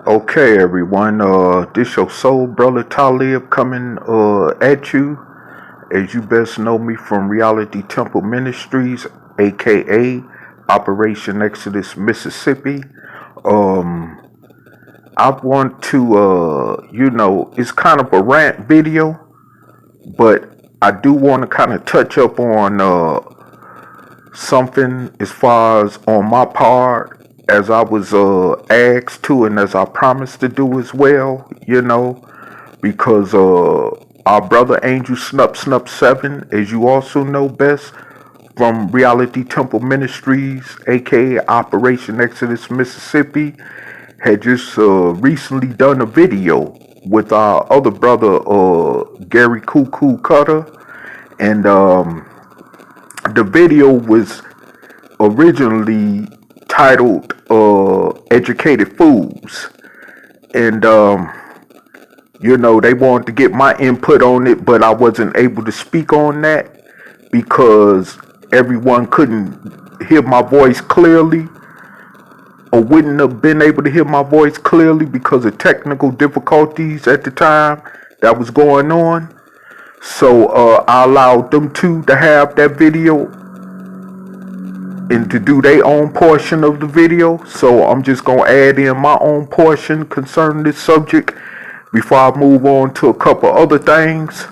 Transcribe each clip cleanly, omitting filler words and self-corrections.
Okay, everyone. This your soul brother Taalik coming at you. As you best know me from Reality Temple Ministries, aka Operation Exodus, Mississippi. I want to, it's kind of a rant video, but I do want to kind of touch up on something as far as on my part, as I was asked to, and as I promised to do as well, because our brother Angel Snup 7, as you also know best, from Reality Temple Ministries, aka Operation Exodus, Mississippi, had just recently done a video with our other brother, Gary Cuckoo Cutter, and the video was originally titled Educated Fools, and they wanted to get my input on it, but I wasn't able to speak on that because everyone couldn't hear my voice clearly, or wouldn't have been able to hear my voice clearly because of technical difficulties at the time that was going on. So I allowed them to have that video and to do their own portion of the video. So I'm just going to add in my own portion concerning this subject before I move on to a couple other things.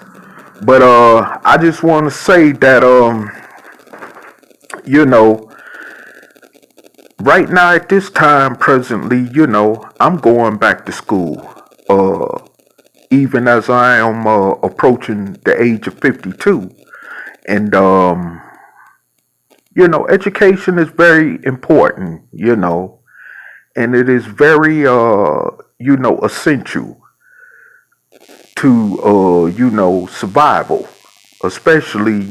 But I just want to say that, right now at this time presently, I'm going back to school. Even as I am approaching the age of 52. And, education is very important, and it is very, essential to, survival, especially,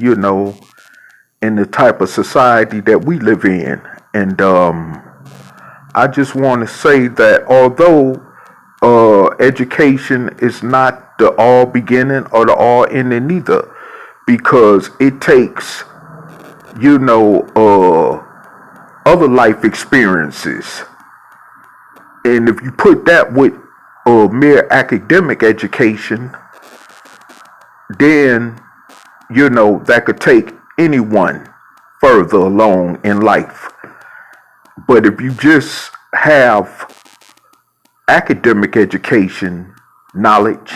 in the type of society that we live in. And I just want to say that although education is not the all beginning or the all ending either, because it takes, other life experiences. And if you put that with mere academic education, then, that could take anyone further along in life. But if you just have academic education knowledge,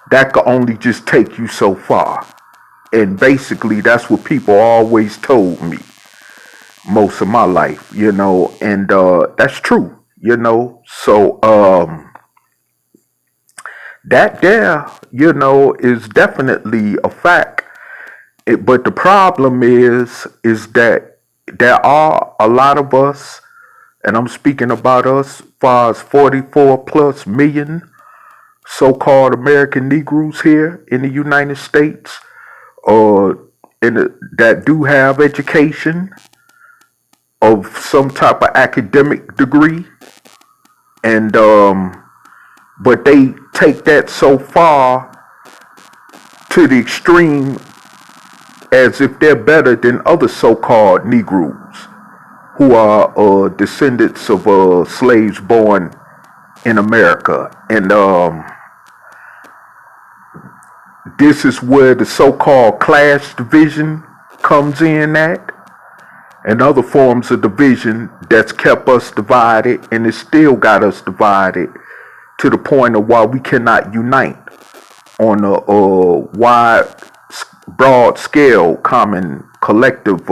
that could only just take you so far. And basically that's what people always told me most of my life, and that's true, so that there, is definitely a fact. But the problem is that there are a lot of us, and I'm speaking about us, as far as 44 plus million so-called American Negroes here in the United States, that do have education of some type of academic degree, and but they take that so far to the extreme as if they're better than other so-called Negroes who are descendants of slaves born in America. And this is where the so-called class division comes in at, and other forms of division that's kept us divided, and it still got us divided to the point of why we cannot unite on a wide, broad scale, common, collective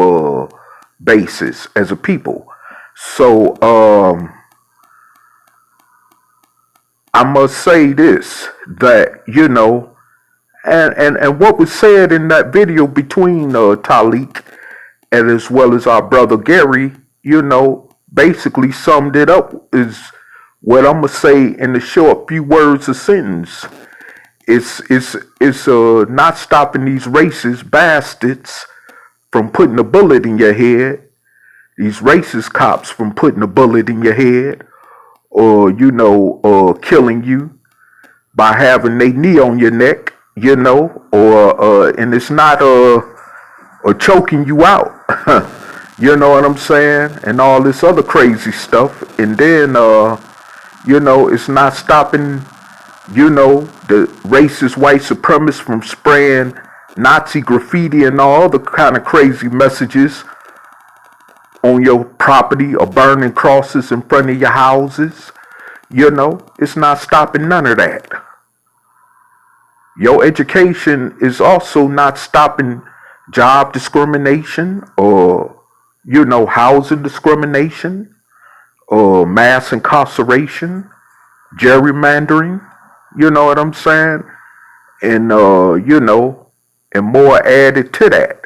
basis as a people. So I must say this, that, and what was said in that video between Taalik and as well as our brother Gary, basically summed it up, is what I'm gonna say in the short few words of sentence. It's not stopping these racist bastards from putting a bullet in your head, these racist cops from putting a bullet in your head, or killing you by having their knee on your neck, or and it's not or choking you out. You know what I'm saying? And all this other crazy stuff. And then You know, it's not stopping, you know, the racist white supremacists from spraying Nazi graffiti and all other kind of crazy messages on your property or burning crosses in front of your houses. You know, it's not stopping none of that. Your education is also not stopping job discrimination or, you know, housing discrimination or mass incarceration, gerrymandering, you know what I'm saying? And, you know, and more added to that,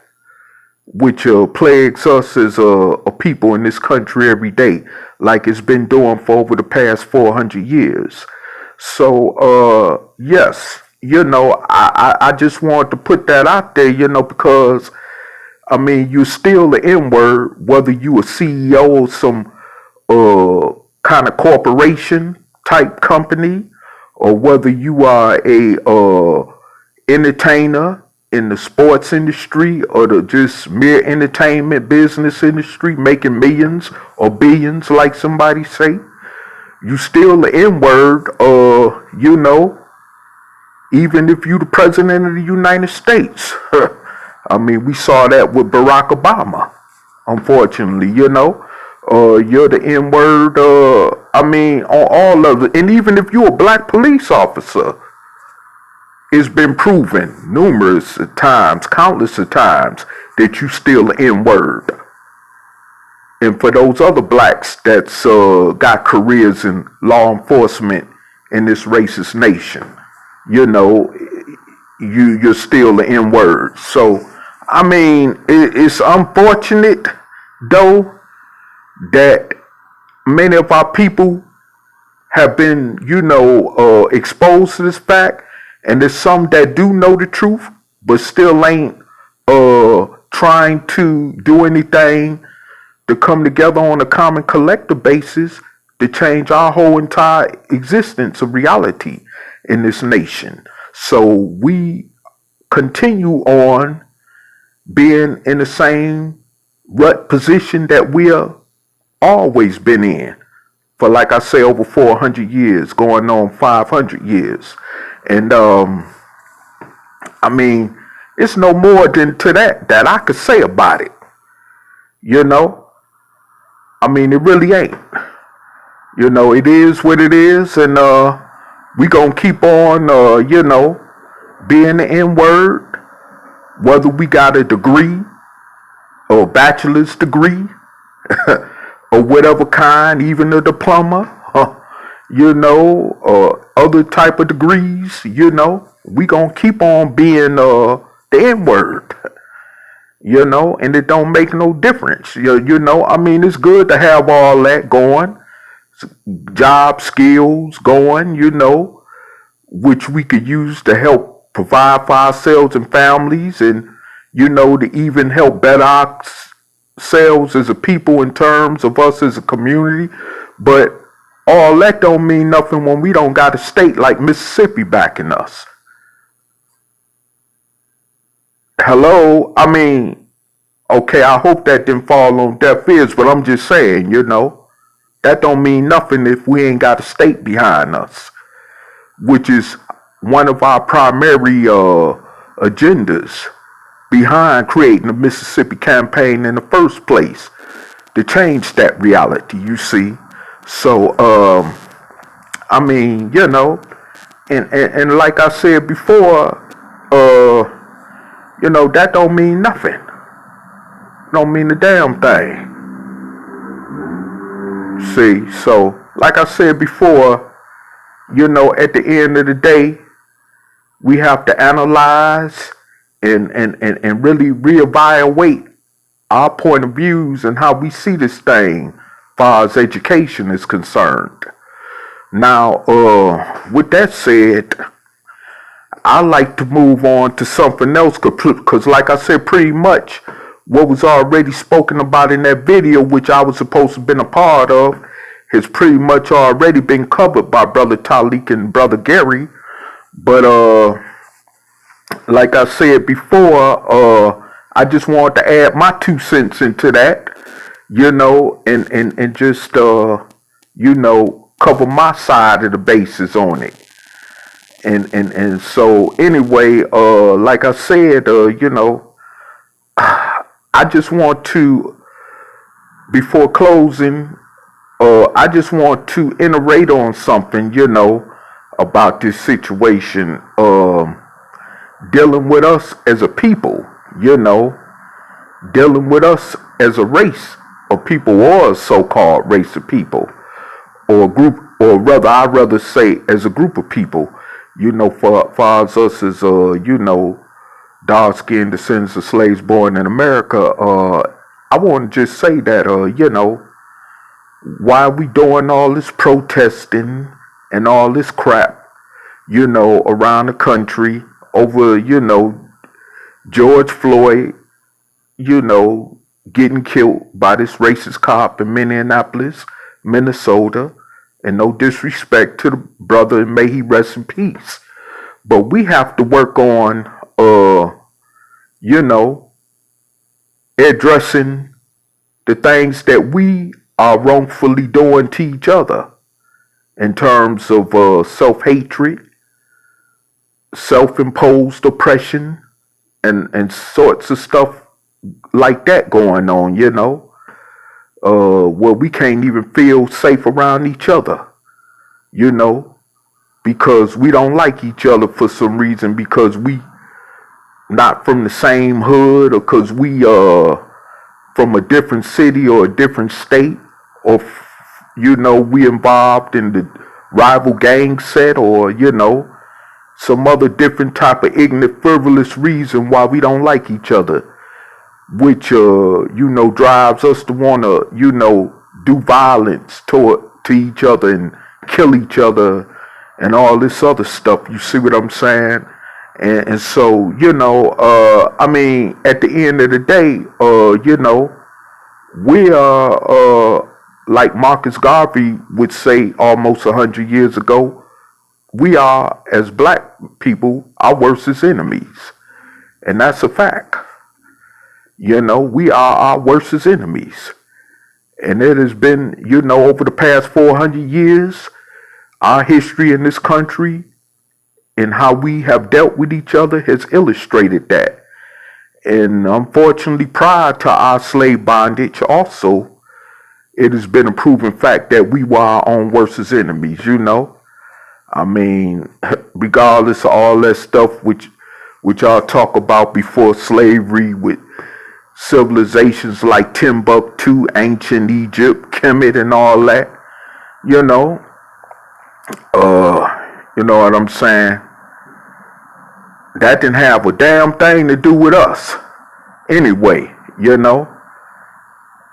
which plagues us as a people in this country every day, like it's been doing for over the past 400 years. So, yes, you know, I just wanted to put that out there, you know, because, I mean, you're still the N-word, whether you a CEO of some kind of corporation type company, or whether you are a entertainer in the sports industry or the just mere entertainment business industry, making millions or billions, like somebody say. You still the N-word, you know, even if you the president of the United States. I mean, we saw that with Barack Obama, unfortunately, you know. You're the N-word, I mean, on all of it. And even if you're a black police officer, it's been proven numerous times, countless of times, that you still the N-word. And for those other blacks that's got careers in law enforcement in this racist nation, you know, you're still the N-word. So, I mean, it's unfortunate, though, that many of our people have been, you know, exposed to this fact. And there's some that do know the truth, but still ain't trying to do anything to come together on a common collective basis to change our whole entire existence of reality in this nation. So we continue on being in the same rut position that we are always been in for, like I say, over 400 years, going on 500 years. And, I mean, it's no more than to that I could say about it. You know? I mean, it really ain't. You know, it is what it is, and, we gonna keep on, you know, being the N-word, whether we got a degree or a bachelor's degree, or whatever kind, even a diploma, you know, or other type of degrees, you know, we gonna keep on being the N-word, you know, and it don't make no difference. You know, I mean, it's good to have all that going, job skills going, you know, which we could use to help provide for ourselves and families, and, you know, to even help better ourselves as a people in terms of us as a community. But all that don't mean nothing when we don't got a state like Mississippi backing us. Hello? I mean, okay, I hope that didn't fall on deaf ears, but I'm just saying, you know, that don't mean nothing if we ain't got a state behind us, which is one of our primary agendas behind creating the Mississippi campaign in the first place, to change that reality, you see. So, I mean, you know, and like I said before, you know, that don't mean nothing. Don't mean a damn thing. See, so, like I said before, you know, at the end of the day, we have to analyze and really reevaluate our point of views and how we see this thing as far as education is concerned. Now, with that said, I like to move on to something else, because like I said, pretty much what was already spoken about in that video, which I was supposed to have been a part of, has pretty much already been covered by Brother Taalik and Brother Gary. But like I said before, I just wanted to add my 2 cents into that, you know, and just, you know, cover my side of the bases on it. And so anyway, like I said, I just want to, before closing, I just want to iterate on something, about this situation, dealing with us as a people, dealing with us as a race of people, or a so-called race of people, or a group, or rather, I'd rather say as a group of people, for us as, dark-skinned descendants of slaves born in America. I want to just say that, why are we doing all this protesting and all this crap, around the country over, George Floyd, getting killed by this racist cop in Minneapolis, Minnesota, and no disrespect to the brother, and may he rest in peace. But we have to work on, addressing the things that we are wrongfully doing to each other in terms of self-hatred, self-imposed oppression, and sorts of stuff like that going on, where we can't even feel safe around each other, because we don't like each other for some reason, because we not from the same hood, or because we from a different city or a different state, or we involved in the rival gang set, or some other different type of ignorant, frivolous reason why we don't like each other, which drives us to want to do violence to each other and kill each other and all this other stuff. You see what I'm saying? And so, I mean, at the end of the day, we are, like Marcus Garvey would say almost 100 years ago, we are, as black people, our worst enemies. And that's a fact. We are our worst enemies. And it has been, over the past 400 years, our history in this country and how we have dealt with each other has illustrated that. And unfortunately, prior to our slave bondage, also, it has been a proven fact that we were our own worst enemies, I mean, regardless of all that stuff which I'll talk about before slavery, with civilizations like Timbuktu, ancient Egypt, Kemet, and all that, you know what I'm saying? That didn't have a damn thing to do with us anyway,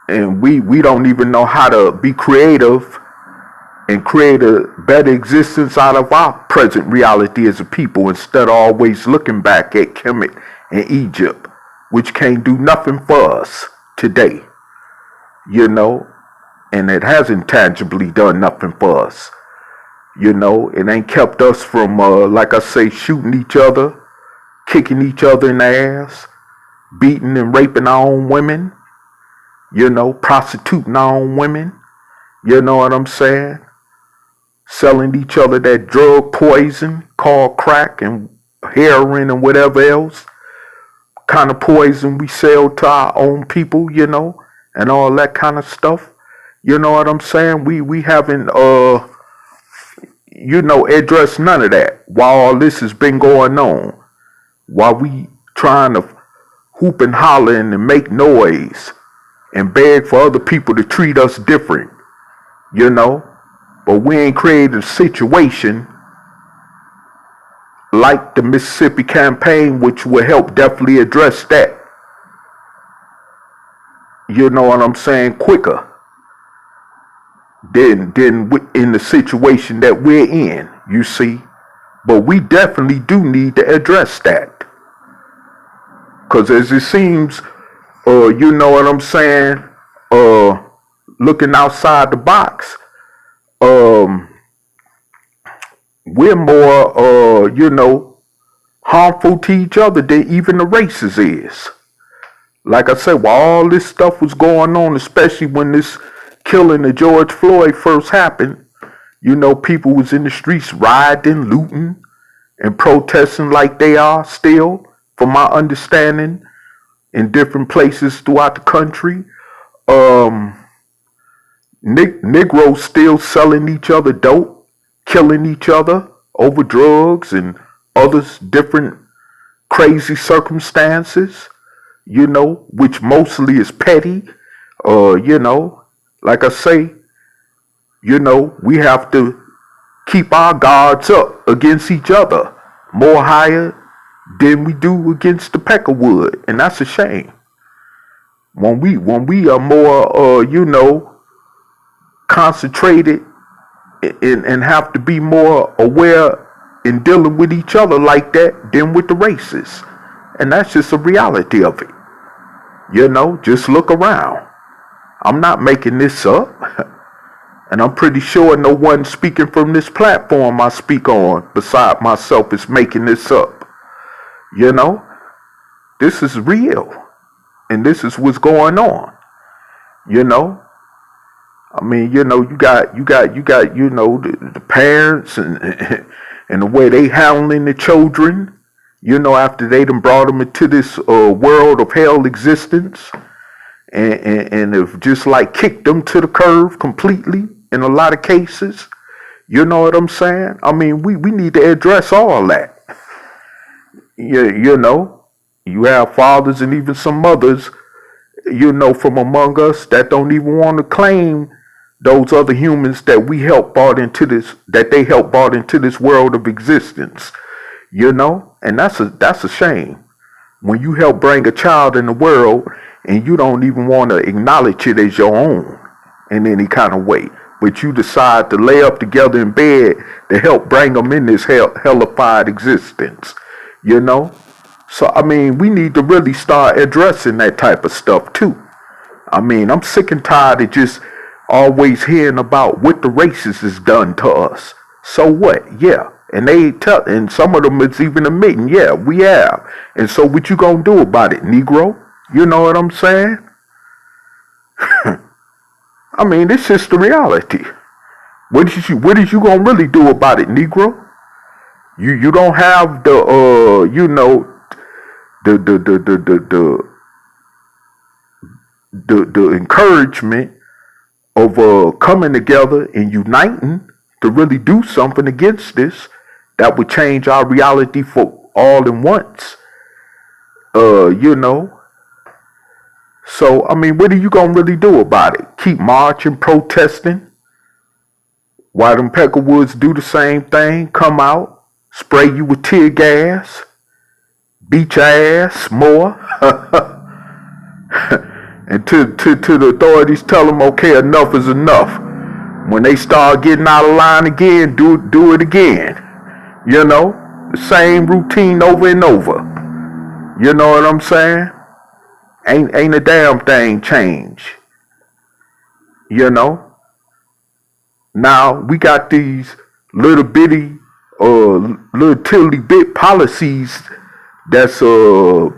and we don't even know how to be creative and create a better existence out of our present reality as a people, instead of always looking back at Kemet and Egypt, which can't do nothing for us today, and it hasn't tangibly done nothing for us. It ain't kept us from, like I say, shooting each other, kicking each other in the ass, beating and raping our own women, prostituting our own women, you know what I'm saying? Selling each other that drug poison called crack and heroin and whatever else kind of poison we sell to our own people, and all that kind of stuff. You know what I'm saying? We haven't, addressed none of that while all this has been going on. While we trying to hoop and holler and make noise and beg for other people to treat us different, but we ain't created a situation like the Mississippi campaign, which will help definitely address that. You know what I'm saying? Quicker than in the situation that we're in, you see. But we definitely do need to address that. Because as it seems, you know what I'm saying, looking outside the box, we're more, harmful to each other than even the races is. Like I said, while all this stuff was going on, especially when this killing of George Floyd first happened, You know, people was in the streets rioting, looting, and protesting like they are still, from my understanding, in different places throughout the country. Negroes still selling each other dope, killing each other over drugs and others different crazy circumstances, you know, which mostly is petty. You know, like I say, you know, we have to keep our guards up against each other more higher than we do against the peckerwood, and that's a shame. When we are more, you know, concentrated and have to be more aware in dealing with each other like that than with the races, and that's just a reality of it. You know, just look around. I'm not making this up. And I'm pretty sure no one speaking from this platform I speak on beside myself is making this up. You know, this is real. And this is what's going on. You know, I mean, you know, you got, you know, the parents and the way they handling the children, you know, after they done brought them into this world of hell existence. And have just like kicked them to the curb completely in a lot of cases. You know what I'm saying? I mean, we need to address all that. You know, you have fathers and even some mothers, you know, from among us that don't even want to claim those other humans that we helped brought into this, that they helped brought into this world of existence. You know, and that's a shame. When you help bring a child in the world and you don't even want to acknowledge it as your own in any kind of way, but you decide to lay up together in bed to help bring them in this hellified existence, you know? So, I mean, we need to really start addressing that type of stuff too. I mean, I'm sick and tired of just always hearing about what the racists has done to us. So what? Yeah. And and some of them is even admitting, yeah, we have. And so what you gonna do about it, Negro? You know what I'm saying? I mean, it's just the reality. What is you gonna really do about it, Negro? You don't have the you know, the encouragement of coming together and uniting to really do something against this that would change our reality for all at once. You know. So, I mean, what are you going to really do about it? Keep marching, protesting? While them peckerwoods do the same thing, come out, spray you with tear gas, beat your ass more, and to the authorities tell them, okay, enough is enough. When they start getting out of line again, do it again. You know, the same routine over and over. You know what I'm saying? Ain't a damn thing change. You know? Now we got these little bitty little tiddly bit policies that's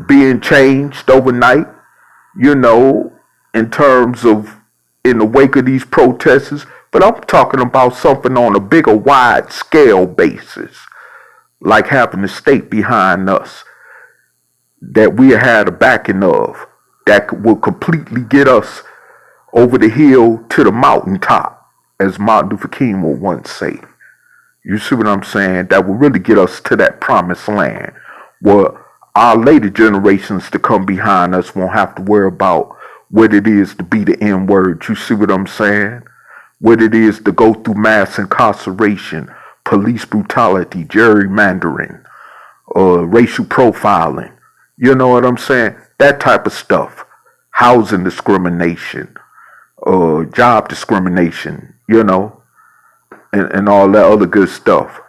being changed overnight, you know, in terms of in the wake of these protests. But I'm talking about something on a bigger wide scale basis, like having the state behind us that we had a backing of, that will completely get us over the hill to the mountaintop, as Martin Luther King would once say. You see what I'm saying? That will really get us to that promised land where our later generations to come behind us won't have to worry about what it is to be the N-word. You see what I'm saying? What it is to go through mass incarceration, police brutality, gerrymandering, racial profiling. You know what I'm saying? That type of stuff. Housing discrimination, job discrimination, you know, and all that other good stuff.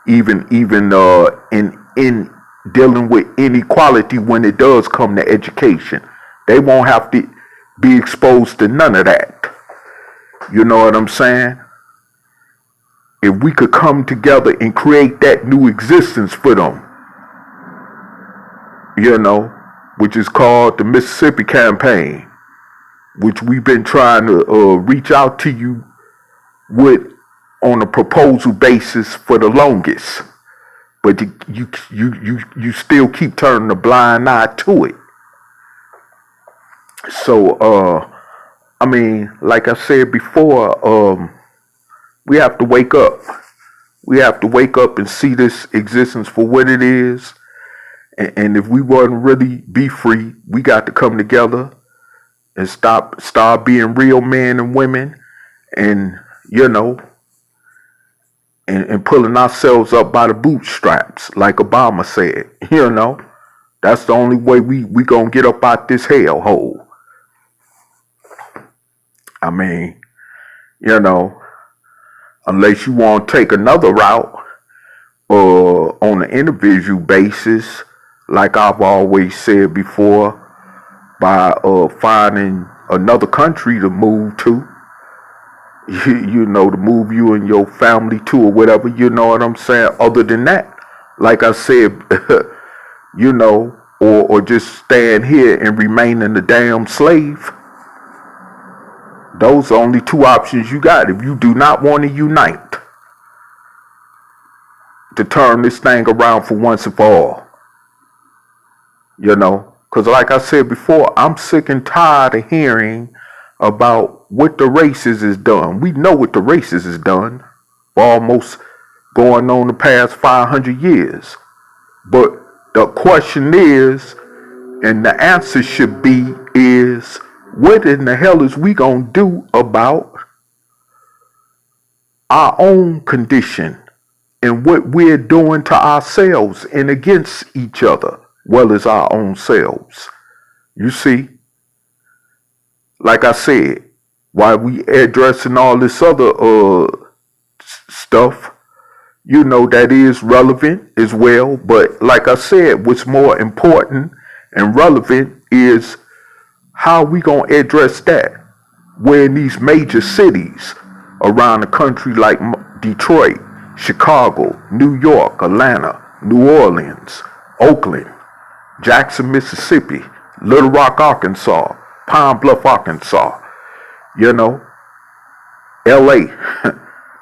Even in dealing with inequality when it does come to education. They won't have to be exposed to none of that. You know what I'm saying? If we could come together and create that new existence for them, you know, which is called the Mississippi Campaign, which we've been trying to reach out to you with on a proposal basis for the longest, but you still keep turning a blind eye to it. So I mean, like I said before, we have to wake up. We have to wake up and see this existence for what it is. And if we want to really be free, we got to come together and start being real men and women, and and pulling ourselves up by the bootstraps, like Obama said. That's the only way we gonna get up out this hellhole. I mean, unless you want to take another route, or on an individual basis, like I've always said before, by finding another country to move to, to move you and your family to, or whatever, you know what I'm saying? Other than that, like I said, or just stand here and remain in the damn slave. Those are only two options you got if you do not want to unite to turn this thing around for once and for all. Because like I said before, I'm sick and tired of hearing about what the racist has done. We know what the racist has done for almost going on the past 500 years. But the question is, and the answer should be, is what in the hell is we gonna do about our own condition and what we're doing to ourselves and against each other, well as our own selves? You see, like I said, while we addressing all this other stuff, that is relevant as well. But like I said, what's more important and relevant is how we gonna address that. We're in these major cities around the country like Detroit, Chicago, New York, Atlanta, New Orleans, Oakland, Jackson, Mississippi, Little Rock, Arkansas, Pine Bluff, Arkansas, LA,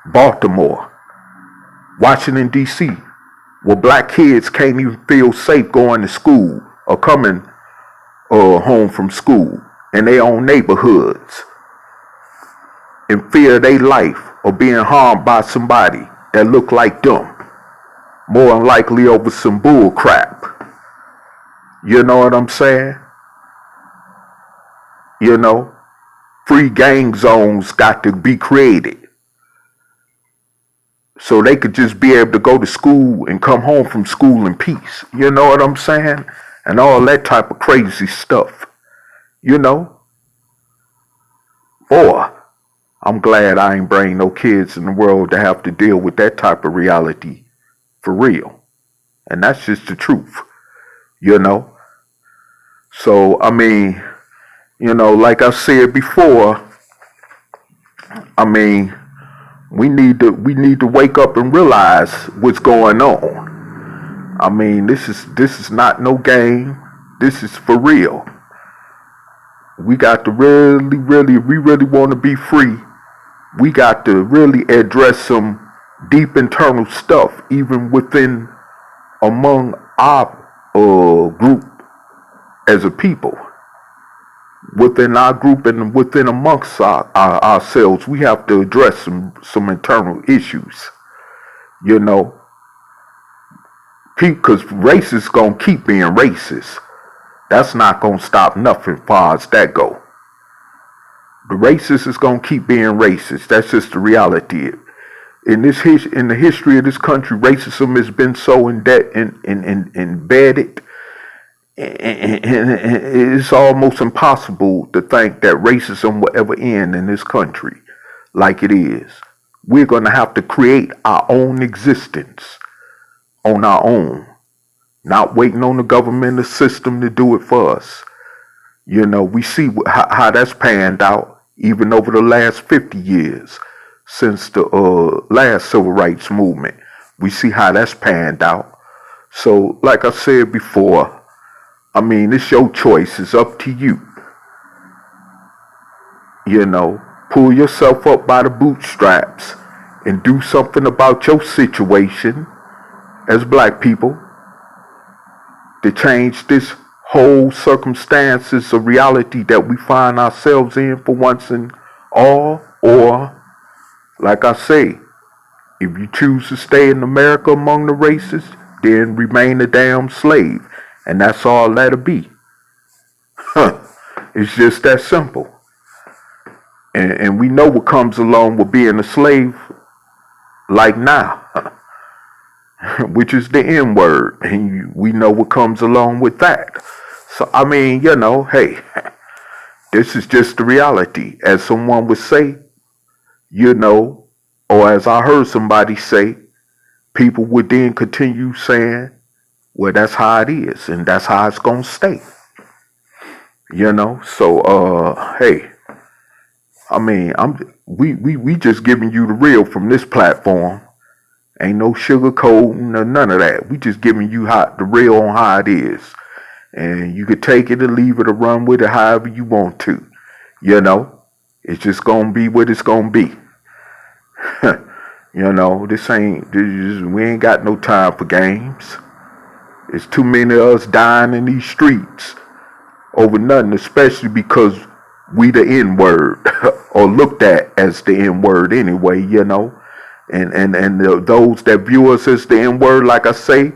Baltimore, Washington, D.C., where black kids can't even feel safe going to school or coming home from school in their own neighborhoods, in fear of their life or being harmed by somebody that look like them, more than likely over some bull crap. You know what I'm saying? Free gang zones got to be created so they could just be able to go to school and come home from school in peace. You know what I'm saying? And all that type of crazy stuff. Boy, I'm glad I ain't bring no kids in the world to have to deal with that type of reality for real. And that's just the truth. So, I mean, like I said before, I mean, we need to wake up and realize what's going on. I mean, this is not no game. This is for real. We got to really, if we really want to be free, we got to really address some deep internal stuff, even among our group as a people. Within our group and within amongst ourselves, we have to address some internal issues, because racists gonna keep being racist. That's not gonna stop nothing as far as that go. The racist is gonna keep being racist. That's just the reality. In the history of this country, racism has been so embedded. And it's almost impossible to think that racism will ever end in this country like it is. We're going to have to create our own existence on our own, not waiting on the government or system to do it for us. We see how that's panned out even over the last 50 years since the last civil rights movement. We see how that's panned out. So, like I said before, I mean, it's your choice. It's up to you. Pull yourself up by the bootstraps and do something about your situation as black people to change this whole circumstances of reality that we find ourselves in for once and all. Or, like I say, if you choose to stay in America among the races, then remain a damn slave. And that's all that'll be. It's just that simple. And we know what comes along with being a slave like now, which is the N-word. And we know what comes along with that. So, I mean, hey, this is just the reality. As someone would say, or as I heard somebody say, people would then continue saying, well, that's how it is, and that's how it's gonna stay. So hey, I mean, we just giving you the real from this platform. Ain't no sugarcoating or none of that. We just giving you the real on how it is. And you could take it or leave it or run with it however you want to. It's just gonna be what it's gonna be. We ain't got no time for games. It's too many of us dying in these streets over nothing, especially because we the N-word, or looked at as the N-word anyway, and those that view us as the N-word, like I say,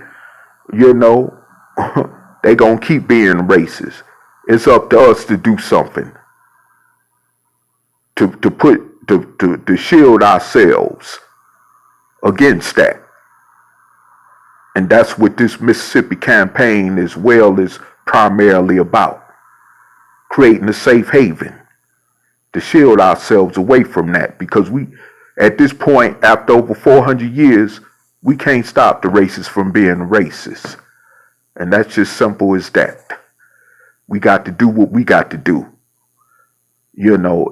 they gonna keep being racist. It's up to us to do something to shield ourselves against that. And that's what this Mississippi campaign as well is primarily about. Creating a safe haven to shield ourselves away from that. Because we, at this point, after over 400 years, we can't stop the racists from being racist. And that's just simple as that. We got to do what we got to do.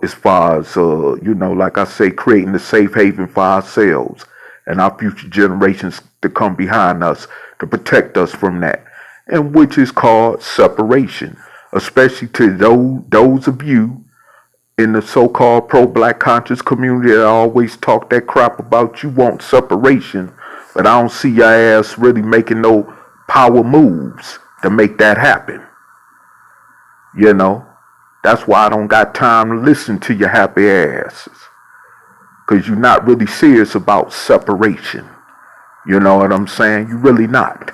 As far as, like I say, creating a safe haven for ourselves and our future generations to come behind us to protect us from that. And which is called separation. Especially to those of you in the so-called pro-black conscious community that always talk that crap about you want separation, but I don't see your ass really making no power moves to make that happen. That's why I don't got time to listen to your happy asses, because you're not really serious about separation. You know what I'm saying? You're really not.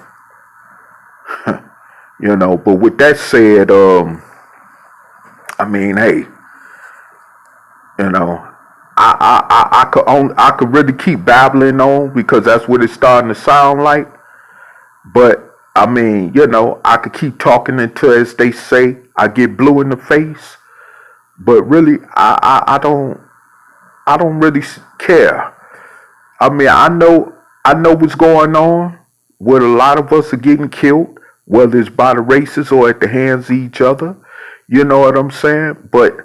But with that said, I mean, hey, I could really keep babbling on because that's what it's starting to sound like. But I mean, I could keep talking until, as they say, I get blue in the face. But really, I don't really care. I mean, I know what's going on. Where a lot of us are getting killed, whether it's by the racists or at the hands of each other. You know what I'm saying? But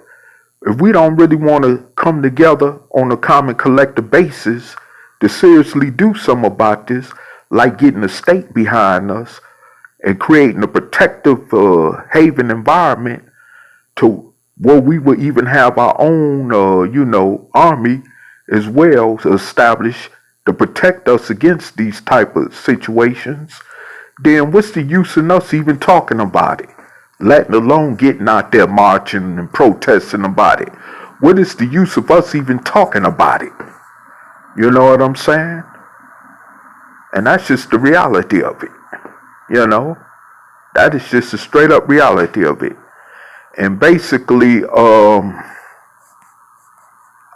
if we don't really want to come together on a common collective basis to seriously do something about this, like getting the state behind us and creating a protective haven environment to where we will even have our own, army as well to establish to protect us against these type of situations, then what's the use in us even talking about it? Letting alone getting out there marching and protesting about it. What is the use of us even talking about it? You know what I'm saying? And that's just the reality of it. That is just the straight up reality of it. And basically, I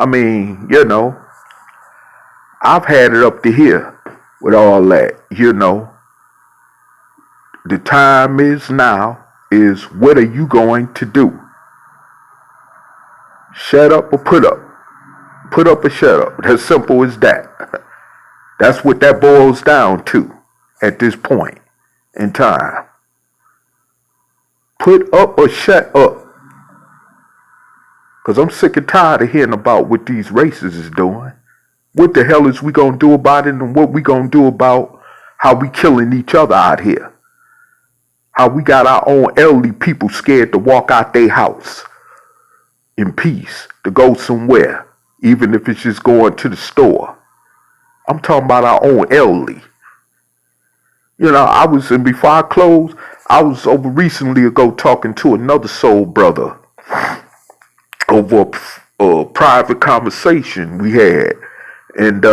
mean, I've had it up to here with all that, The time is now is what are you going to do? Shut up or put up? Put up or shut up. As simple as that. That's what that boils down to at this point in time. Put up or shut up. Because I'm sick and tired of hearing about what these racists is doing. What the hell is we going to do about it, and what we going to do about how we killing each other out here? How we got our own elderly people scared to walk out their house in peace, to go somewhere, even if it's just going to the store. I'm talking about our own elderly. You know, and before I close, I was over recently ago talking to another soul brother over a private conversation we had. And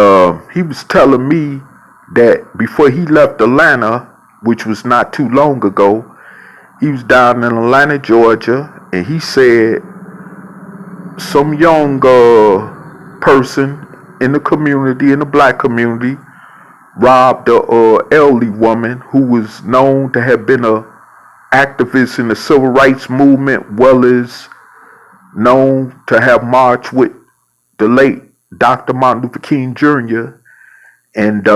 he was telling me that before he left Atlanta, which was not too long ago, he was down in Atlanta, Georgia, and he said some young person in the community, in the black community, robbed a elderly woman who was known to have been a activist in the civil rights movement, well as known to have marched with the late Dr. Martin Luther King Jr. And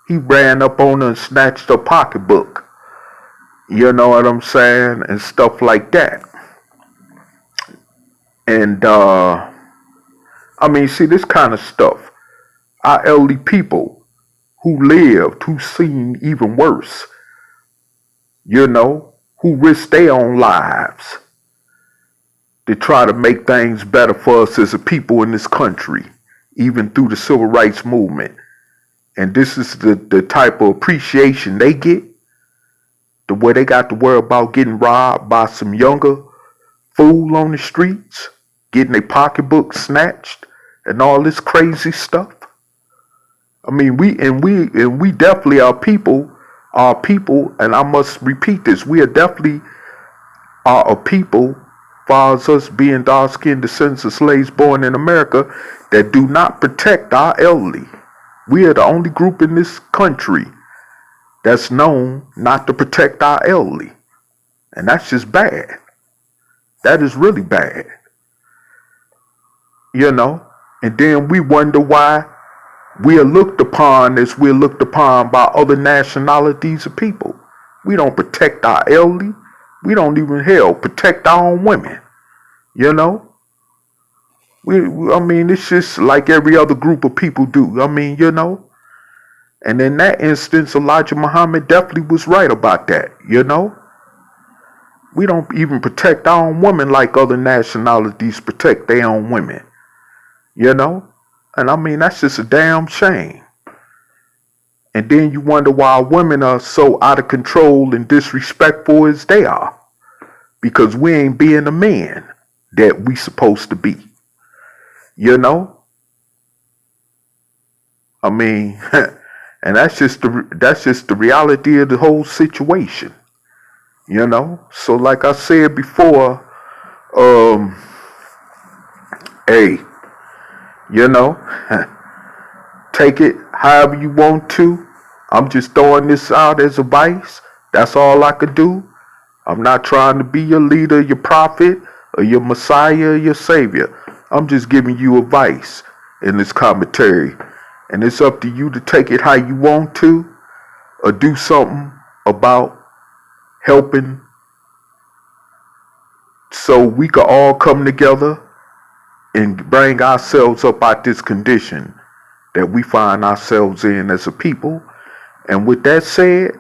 he ran up on her and snatched her pocketbook. You know what I'm saying? And stuff like that. And I mean, see, this kind of stuff, our elderly people who lived, who seen even worse, you know, who risked their own lives to try to make things better for us as a people in this country, even through the civil rights movement. And this is the type of appreciation they get, the way they got to worry about getting robbed by some younger fool on the streets, getting their pocketbook snatched, and all this crazy stuff. I mean, we definitely are people, and I must repeat this, we are definitely a people, as far as us being dark-skinned descendants of slaves born in America, that do not protect our elderly. We are the only group in this country that's known not to protect our elderly. And that's just bad. That is really bad. You know? And then we wonder why we are looked upon as we're looked upon by other nationalities of people. We don't protect our elderly. We don't even protect our own women. You know? I mean, it's just like every other group of people do. I mean, you know? And in that instance, Elijah Muhammad definitely was right about that, you know? We don't even protect our own women like other nationalities protect their own women, you know? And I mean, that's just a damn shame. And then you wonder why women are so out of control and disrespectful as they are. Because we ain't being the man that we supposed to be. You know? I mean, and that's just the reality of the whole situation. You know? So like I said before, hey, you know, take it however you want to. I'm just throwing this out as advice. That's all I could do. I'm not trying to be your leader, your prophet, or your messiah, or your savior. I'm just giving you advice in this commentary. And it's up to you to take it how you want to, or do something about helping so we can all come together and bring ourselves up out this condition that we find ourselves in as a people. And with that said,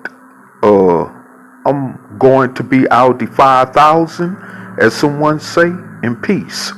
I'm going to be Audi 5000, as someone say, in peace.